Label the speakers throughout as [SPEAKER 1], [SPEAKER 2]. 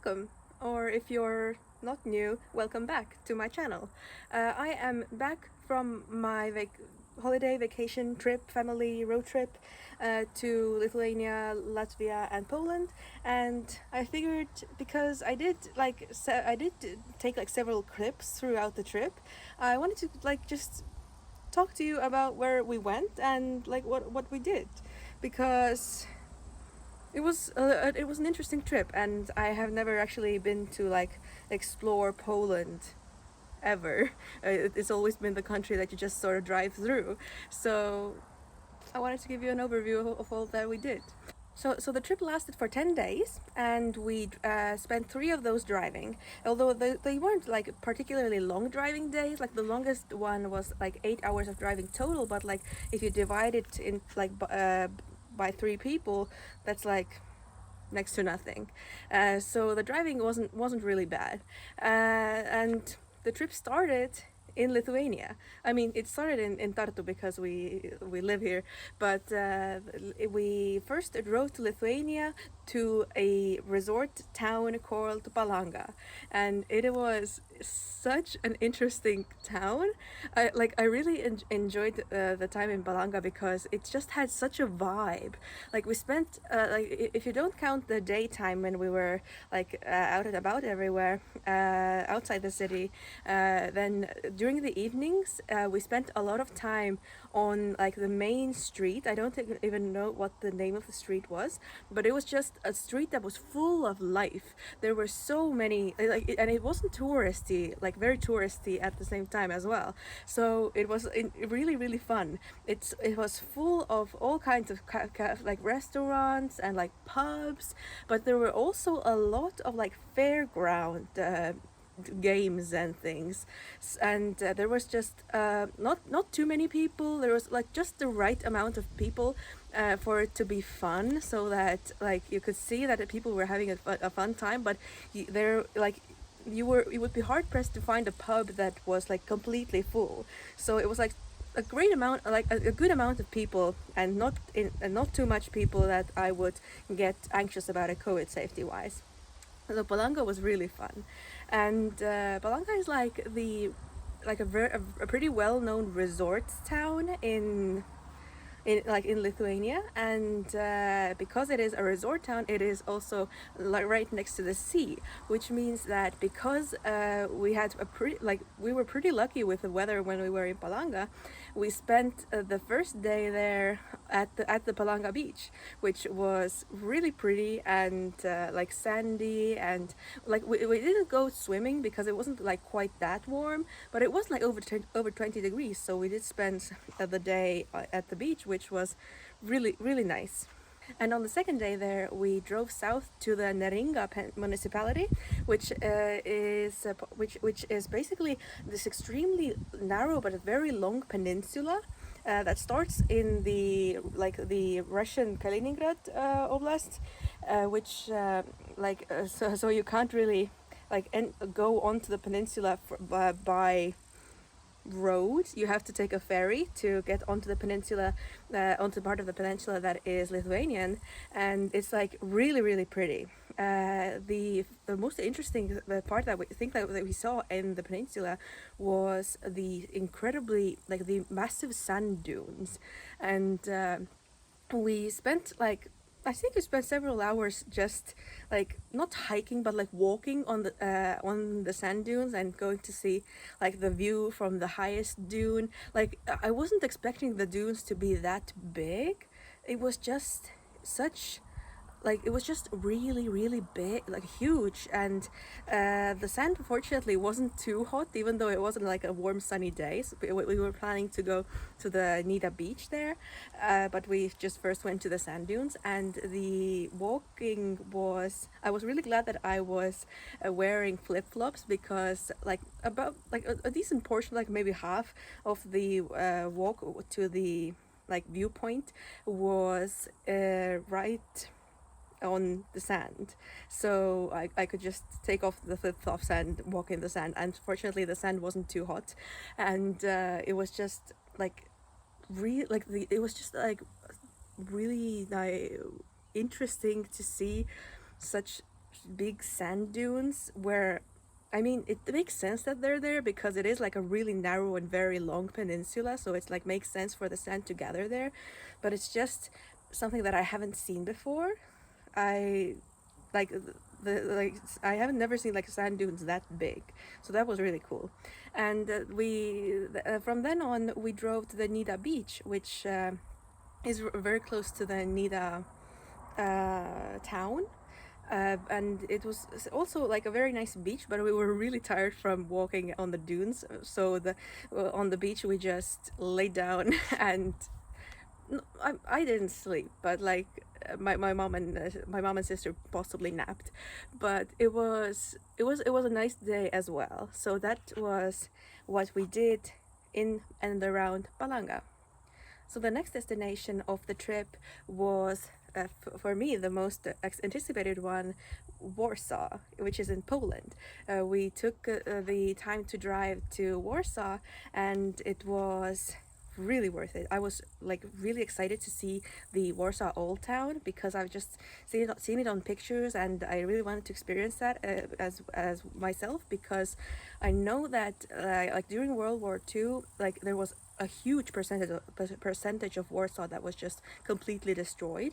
[SPEAKER 1] welcome, or if you're not new, welcome back to my channel. I am back from my holiday vacation trip, family road trip to Lithuania, Latvia, and Poland. And I figured because I did take like several clips throughout the trip, I wanted to like just talk to you about where we went and like what we did, because it was an interesting trip, and I have never actually been to like explore Poland ever. It's always been the country that you just sort of drive through. So I wanted to give you an overview of all that we did. So the trip lasted for 10 days, and we spent 3 of those driving. Although they weren't like particularly long driving days. Like the longest one was like 8 hours of driving total, but like if you divide it in like by 3 people, that's like next to nothing. So the driving wasn't really bad, and the trip started in Lithuania. I mean, it started in Tartu because we live here, but we first drove to Lithuania to a resort town called Palanga, and it was such an interesting town. I really enjoyed the time in Palanga because it just had such a vibe. Like we spent if you don't count the daytime when we were like out and about everywhere outside the city, then during the evenings we spent a lot of time on like the main street. I don't even know what the name of the street was, but it was just a street that was full of life. There were so many and it wasn't touristy, like very touristy at the same time as well. So it was really fun. It was full of all kinds of like restaurants and like pubs, but there were also a lot of like fairground games and things. And there was just not too many people. There was like just the right amount of people for it to be fun, so that like you could see that the people were having a fun time. But there like you would be hard pressed to find a pub that was like completely full. So it was like a great amount, like a good amount of people, and not too much people that I would get anxious about it COVID safety wise. So Palanga was really fun, and Palanga is like a pretty well known resort town in Lithuania, and because it is a resort town, it is also like right next to the sea, which means that because we were pretty lucky with the weather when we were in Palanga. We spent the first day there at the Palanga beach, which was really pretty and like sandy, and like we didn't go swimming because it wasn't like quite that warm, but it was like over 20 degrees. So we did spend the day at the beach, which was really nice. And on the second day there, we drove south to the Neringa municipality, which is basically this extremely narrow but very long peninsula that starts in the Russian Kaliningrad oblast, which so you can't really go onto the peninsula by road. You have to take a ferry to get onto the peninsula, onto part of the peninsula that is Lithuanian, and it's like really pretty. The most interesting part that we saw in the peninsula was the incredibly like the massive sand dunes, and we spent like I think we spent several hours just like not hiking but like walking on the sand dunes and going to see like the view from the highest dune. Like I wasn't expecting the dunes to be that big. It was just such like it was just really big, like huge, and the sand fortunately wasn't too hot, even though it wasn't like a warm sunny day. So we were planning to go to the Nida beach there, but we just first went to the sand dunes, and the walking was I was really glad that I was wearing flip-flops, because like about like a decent portion, like maybe half of the walk to the like viewpoint was right on the sand. So I could just take off the flip-flops and walk in the sand, and fortunately the sand wasn't too hot, and it was just like it was just like really interesting to see such big sand dunes where, I mean, it makes sense that they're there because it is like a really narrow and very long peninsula, so it's like makes sense for the sand to gather there, but it's just something that I haven't seen before. I like like I haven't never seen like sand dunes that big, so that was really cool. And from then on we drove to the Nida beach, which is very close to the Nida town. And it was also like a very nice beach, but we were really tired from walking on the dunes, so on the beach we just laid down and I didn't sleep, but like my mom and sister possibly napped, but it was a nice day as well. So that was what we did in and around Palanga. So the next destination of the trip was, for me, the most anticipated one, Warsaw, which is in Poland. We took the time to drive to Warsaw, and it was really worth it. I was like really excited to see the Warsaw Old Town because I've just seen it on pictures, and I really wanted to experience that as myself, because I know that like during World War II, like there was a huge percentage of Warsaw that was just completely destroyed,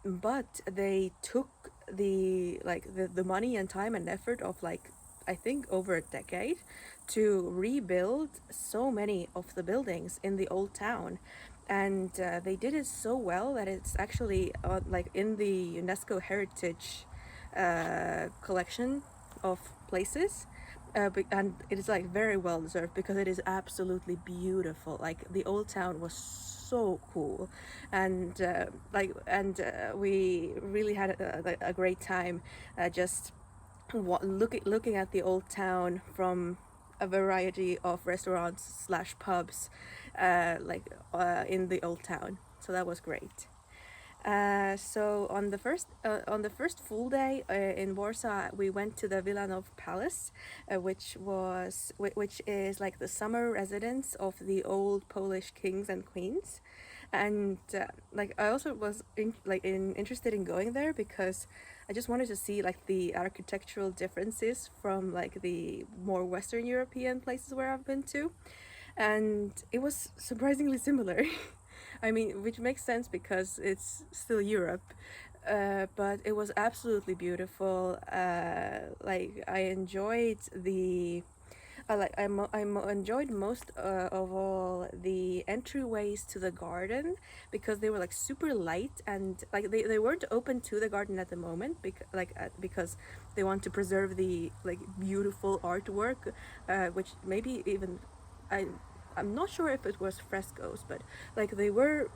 [SPEAKER 1] but they took the money and time and effort of like I think over a decade to rebuild so many of the buildings in the old town, and they did it so well that it's actually like in the UNESCO Heritage collection of places. And it is like very well deserved because it is absolutely beautiful. Like the old town was so cool, and we really had a great time just looking at the old town from a variety of restaurants slash pubs in the old town. So that was great. So on the first full day in Warsaw, we went to the Wilanów Palace, which is like the summer residence of the old Polish kings and queens, and like I also was interested in going there because I just wanted to see like the architectural differences from like the more Western European places where I've been to, and it was surprisingly similar. I mean, which makes sense because it's still Europe, but it was absolutely beautiful. Like I enjoyed enjoyed most of all the entryways to the garden because they were like super light, and like they weren't open to the garden at the moment because they want to preserve the like beautiful artwork, which maybe even I'm not sure if it was frescoes, but like they were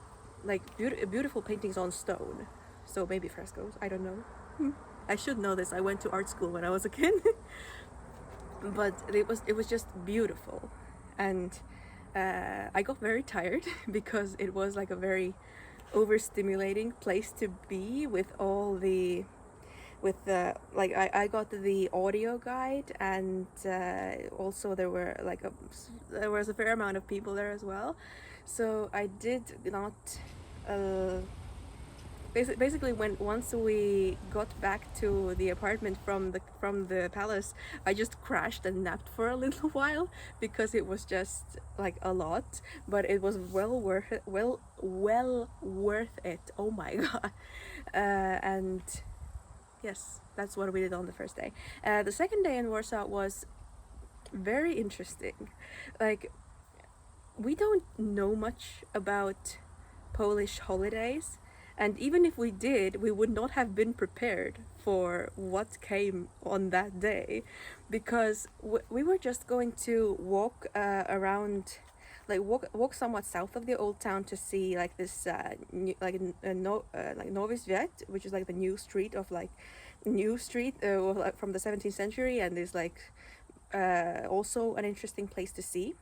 [SPEAKER 1] like beautiful paintings on stone. So maybe frescoes, I don't know. I should know this. I went to art school when I was a kid. But it was just beautiful, and I got very tired because it was like a very overstimulating place to be with all the like I got the audio guide, and also there was a fair amount of people there as well, so I did not basically once we got back to the apartment from the palace, I just crashed and napped for a little while because it was just like a lot, but it was well worth it. Oh my god. And yes, that's what we did on the first day. The second day in Warsaw was very interesting. Like, we don't know much about Polish holidays, and even if we did, we would not have been prepared for what came on that day, because we were just going to walk around, like walk somewhat south of the old town to see like this like Nowy Swiat, which is like the new street from the 17th century, and is like also an interesting place to see.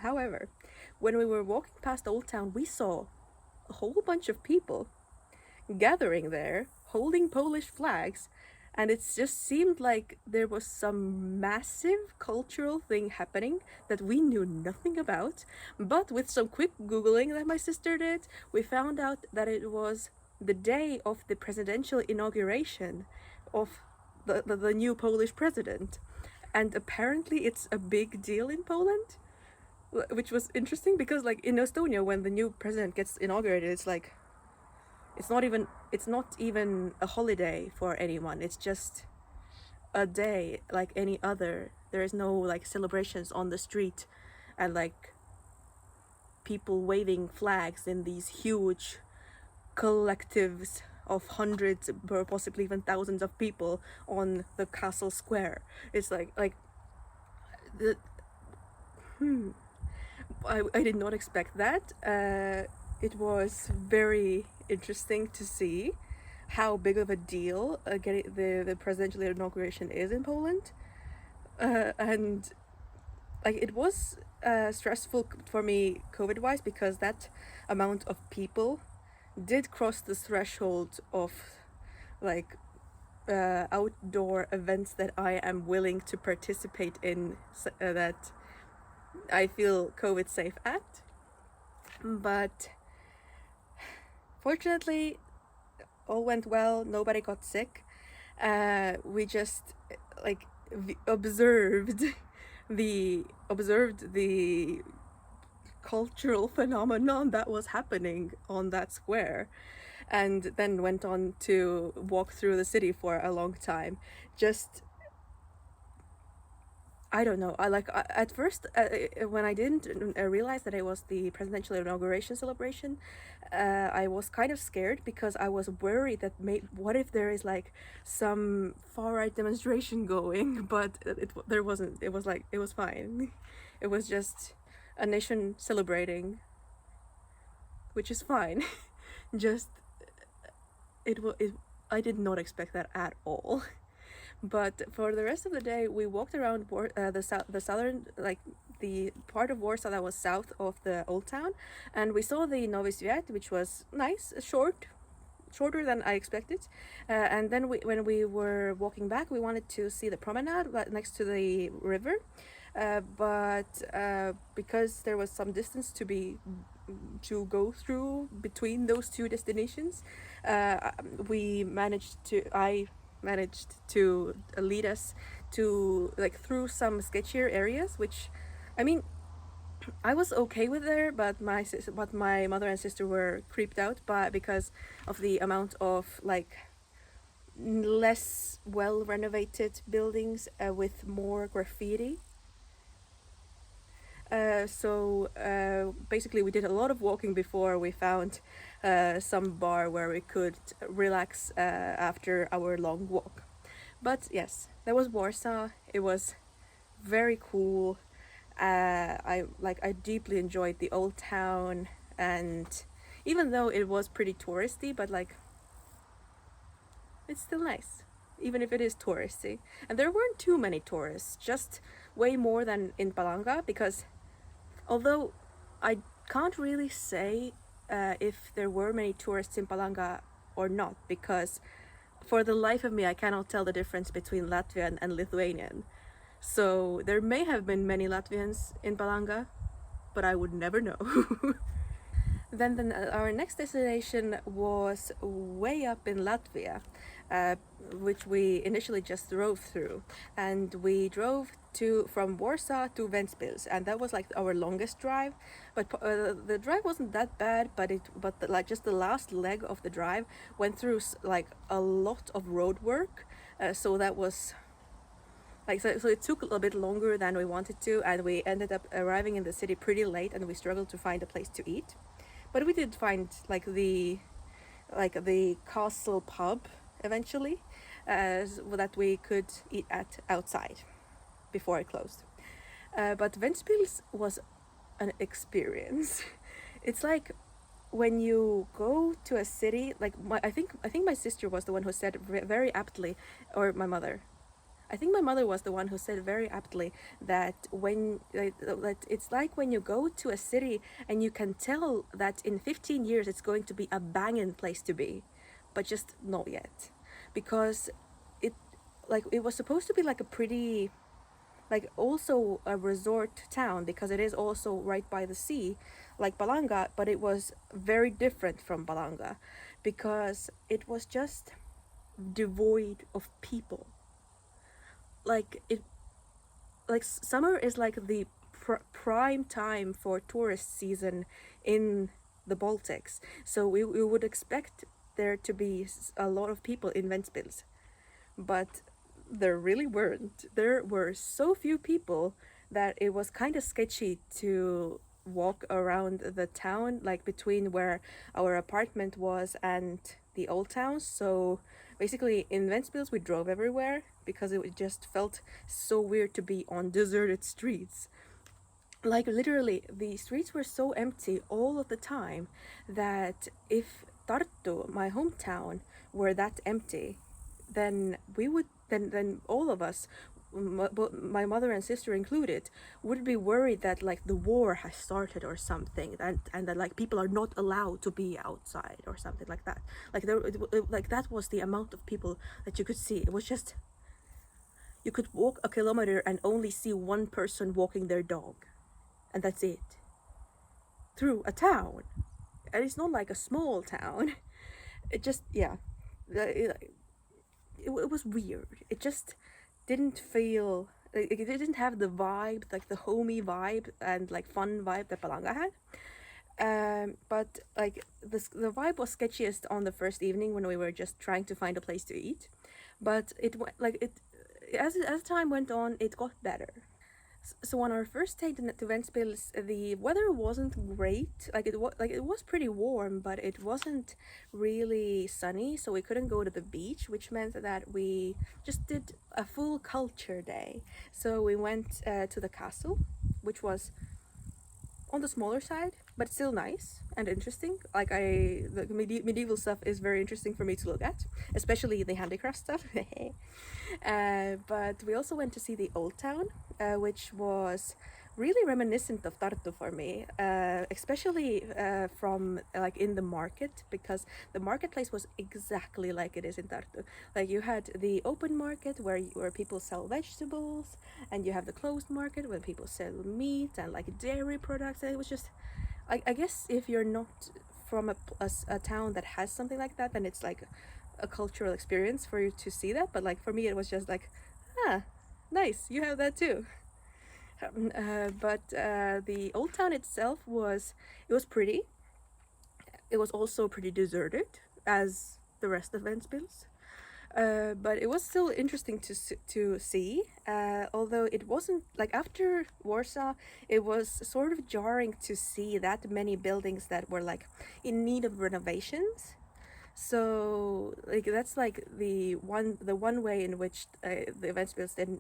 [SPEAKER 1] However, when we were walking past Old Town, we saw a whole bunch of people gathering there, holding Polish flags, and it just seemed like there was some massive cultural thing happening that we knew nothing about. But with some quick Googling that my sister did, we found out that it was the day of the presidential inauguration of the new Polish president, and apparently it's a big deal in Poland, which was interesting because like in Estonia, when the new president gets inaugurated, it's like it's not even a holiday for anyone. It's just a day like any other. There is no like celebrations on the street and like people waving flags in these huge collectives of hundreds or possibly even thousands of people on the castle square. It's like the I did not expect that. It was very interesting to see how big of a deal getting the presidential inauguration is in Poland, and like it was stressful for me COVID-wise because that amount of people did cross the threshold of like outdoor events that I am willing to participate in, that I feel COVID safe at. But fortunately, all went well. Nobody got sick. We just like observed the cultural phenomenon that was happening on that square, and then went on to walk through the city for a long time. Just I don't know. At first when I didn't realize that it was the presidential inauguration celebration, I was kind of scared because I was worried that what if there is like some far right demonstration going, but there wasn't. It was like it was fine. It was just a nation celebrating, which is fine. Just I did not expect that at all. But for the rest of the day, we walked around the southern, like the part of Warsaw that was south of the old town, and we saw the Nowy Swiat, which was nice, shorter than I expected. And then when we were walking back, we wanted to see the promenade next to the river, but because there was some distance to go through between those two destinations, I managed to lead us to like through some sketchier areas, which I mean I was okay with there, but my mother and sister were creeped out by because of the amount of like less well renovated buildings with more graffiti. So basically we did a lot of walking before we found some bar where we could relax after our long walk. But yes, that was Warsaw. It was very cool. I deeply enjoyed the old town, and even though it was pretty touristy, but like it's still nice, even if it is touristy. And there weren't too many tourists, just way more than in Palanga, because although I can't really say if there were many tourists in Palanga or not, because for the life of me I cannot tell the difference between Latvian and Lithuanian. So there may have been many Latvians in Palanga, but I would never know. Then our next destination was way up in Latvia, which we initially just drove through, and we drove from Warsaw to Ventspils, and that was like our longest drive. But the drive wasn't that bad, but just the last leg of the drive went through like a lot of road work, so that was like so it took a little bit longer than we wanted to, and we ended up arriving in the city pretty late, and we struggled to find a place to eat. But we did find like the castle pub eventually, so that we could eat at outside before it closed. But Ventspils was an experience. It's like when you go to a city, like I think my sister was the one who said very aptly, or my mother. I think my mother was the one who said very aptly that that it's like when you go to a city and you can tell that in 15 years it's going to be a banging place to be, but just not yet, because it was supposed to be like a pretty, like also a resort town, because it is also right by the sea, like Palanga, but it was very different from Palanga because it was just devoid of people. like it like summer is like the prime time for tourist season in the Baltics. So we would expect there to be a lot of people in Ventspils, but there really weren't. There were so few people that it was kind of sketchy to walk around the town, like between where our apartment was and the old town. So basically in Ventspils we drove everywhere because it just felt so weird to be on deserted streets. Like literally the streets were so empty all of the time that if Tartu, my hometown, were that empty, then we would then all of us, my mother and sister included, would be worried that like the war has started or something, and that like people are not allowed to be outside or something like that. Like like that was the amount of people that you could see. It was just, you could walk a kilometer and only see one person walking their dog, and that's it, through a town. And it's not like a small town. It just, yeah, it was weird. It just didn't feel, it didn't have the vibe, like the homey vibe and like fun vibe that Palanga had. But like the vibe was sketchiest on the first evening when we were just trying to find a place to eat. But it like it as time went on, it got better. So on our first day to Ventspils, the weather wasn't great. Like it was pretty warm, but it wasn't really sunny. So we couldn't go to the beach, which meant that we just did a full culture day. So we went to the castle, which was on the smaller side, but still nice and interesting. Like the medieval stuff is very interesting for me to look at, especially the handicraft stuff. But we also went to see the old town, which was really reminiscent of Tartu for me, especially from like in the market, because the marketplace was exactly like it is in Tartu. Like you had the open market where people sell vegetables, and you have the closed market where people sell meat and like dairy products. And it was just, I guess if you're not from a town that has something like that, then it's like a cultural experience for you to see that. But like for me, it was just like, ah, nice, you have that too. But the old town itself was pretty. It was also pretty deserted as the rest of Ventspils. But it was still interesting to see, although it wasn't like after Warsaw, it was sort of jarring to see that many buildings that were like in need of renovations. So like that's like the one way in which the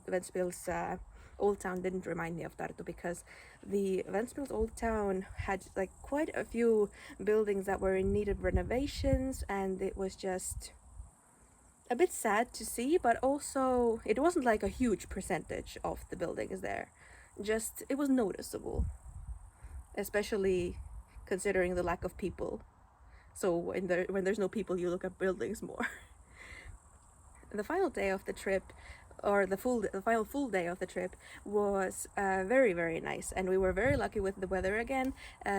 [SPEAKER 1] Ventspils old town didn't remind me of Tartu, because the Ventspils old town had like quite a few buildings that were in need of renovations, and it was just a bit sad to see. But also it wasn't like a huge percentage of the buildings there, just it was noticeable, especially considering the lack of people. So when there's no people, you look at buildings more. The final day of the trip, or the final full day of the trip, was very, very nice, and we were very lucky with the weather again,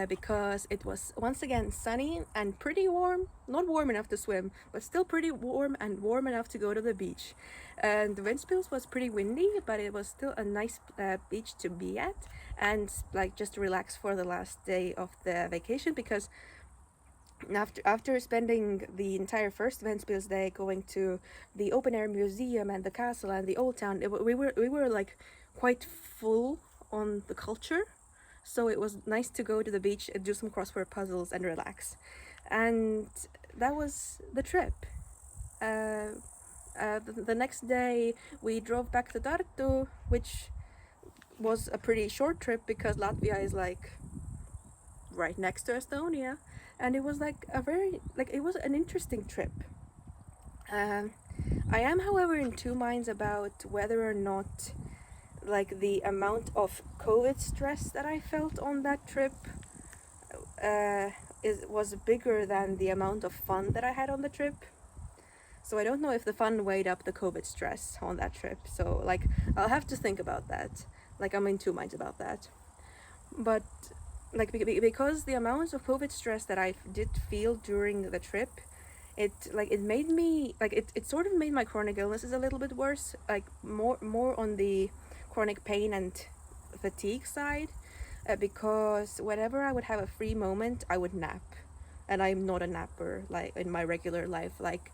[SPEAKER 1] because it was once again sunny and pretty warm. Not warm enough to swim, but still pretty warm, and warm enough to go to the beach. And the Ventspils was pretty windy, but it was still a nice beach to be at, and like just relax for the last day of the vacation, because after spending the entire first Ventspils day going to the open air museum and the castle and the old town, we were like quite full on the culture. So it was nice to go to the beach and do some crossword puzzles and relax. And that was the trip. The next day we drove back to Tartu, which was a pretty short trip because Latvia is like right next to Estonia, and it was like it was an interesting trip. I am, however, in two minds about whether or not like the amount of COVID stress that I felt on that trip was bigger than the amount of fun that I had on the trip. So I don't know if the fun weighed up the COVID stress on that trip. So like I'll have to think about that. Like I'm in two minds about that. But like because the amount of COVID stress that I did feel during the trip, it made me like it sort of made my chronic illnesses a little bit worse, like more on the chronic pain and fatigue side, because whenever I would have a free moment, I would nap, and I'm not a napper like in my regular life. Like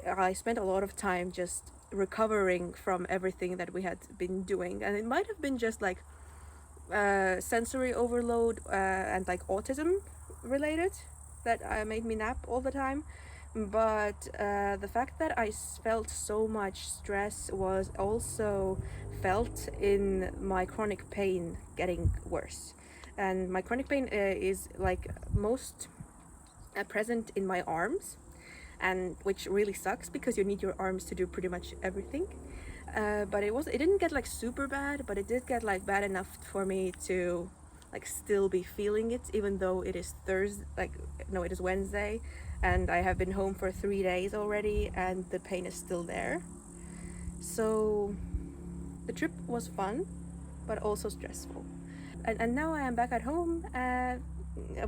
[SPEAKER 1] I spent a lot of time just recovering from everything that we had been doing, and it might have been just like sensory overload and like autism related that made me nap all the time. But the fact that I felt so much stress was also felt in my chronic pain getting worse. And my chronic pain is like most present in my arms, and which really sucks because you need your arms to do pretty much everything. But it didn't get like super bad, but it did get like bad enough for me to like still be feeling it, even though it is Thursday, like no, it is Wednesday, and I have been home for 3 days already, and the pain is still there. So the trip was fun, but also stressful. And now I am back at home,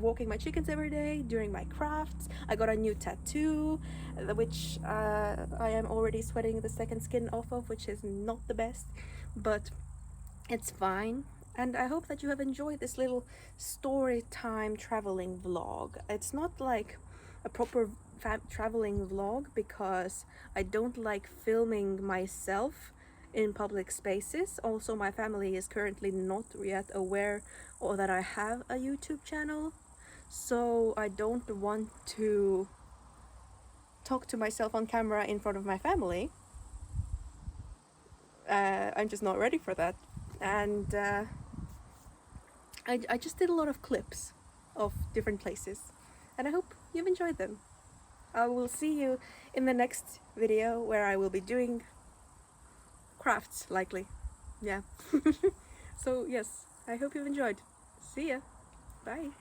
[SPEAKER 1] walking my chickens every day, doing my crafts. I got a new tattoo, which I am already sweating the second skin off of, which is not the best, but it's fine. And I hope that you have enjoyed this little story time traveling vlog. It's not like a proper traveling vlog because I don't like filming myself in public spaces. Also, my family is currently not yet aware or that I have a YouTube channel, so I don't want to talk to myself on camera in front of my family. I'm just not ready for that. And I just did a lot of clips of different places, and I hope you've enjoyed them. I will see you in the next video where I will be doing crafts, likely. Yeah. So yes, I hope you've enjoyed. See ya. Bye.